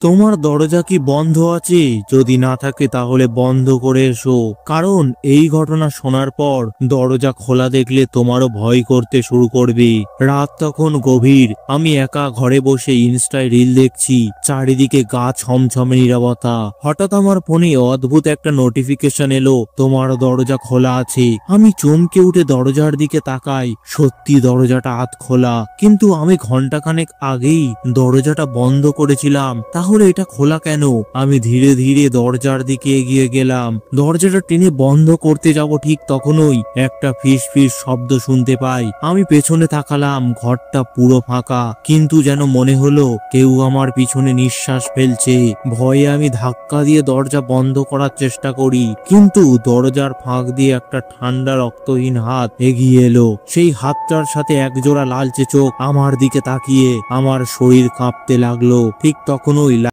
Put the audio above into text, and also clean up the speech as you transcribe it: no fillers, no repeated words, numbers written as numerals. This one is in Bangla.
তোমার দরজা কি বন্ধ আছে? যদি না থাকে তাহলে বন্ধ করে এসো, কারণ এই ঘটনা শোনার পর দরজা খোলা দেখলে তোমারও ভয় করতে শুরু করবে। রাত তখন গভীর, আমি একা ঘরে বসে ইনস্টায় রিল দেখছি, চারিদিকে গা ছমছমে নীরবতা। হঠাৎ আমার ফোনে অদ্ভুত একটা নোটিফিকেশন এলো, তোমার দরজা খোলা আছে। আমি চমকে উঠে দরজার দিকে তাকাই, সত্যি দরজাটা আধ খোলা, কিন্তু আমি ঘন্টাখানেক আগেই দরজাটা বন্ধ করেছিলাম। তাহলে এটা খোলা কেন? আমি ধীরে ধীরে দরজার দিকে এগিয়ে গেলাম। দরজাটা টেনে বন্ধ করতে যাব, ঠিক তখনই একটা ফিস ফিস শব্দ শুনতে পাই। আমি পেছনে তাকালাম, ঘরটা পুরো ফাঁকা, কিন্তু যেন মনে হলো কেউ আমার পিছনে নিঃশ্বাস ফেলছে। ভয়ে আমি ধাক্কা দিয়ে দরজা বন্ধ করার চেষ্টা করি, কিন্তু দরজার ফাঁক দিয়ে একটা ঠান্ডা রক্তহীন হাত এগিয়ে এলো। সেই হাতটার সাথে একজোড়া লালচে চোখ আমার দিকে তাকিয়ে আমার শরীর কাঁপতে লাগলো। ঠিক তখনই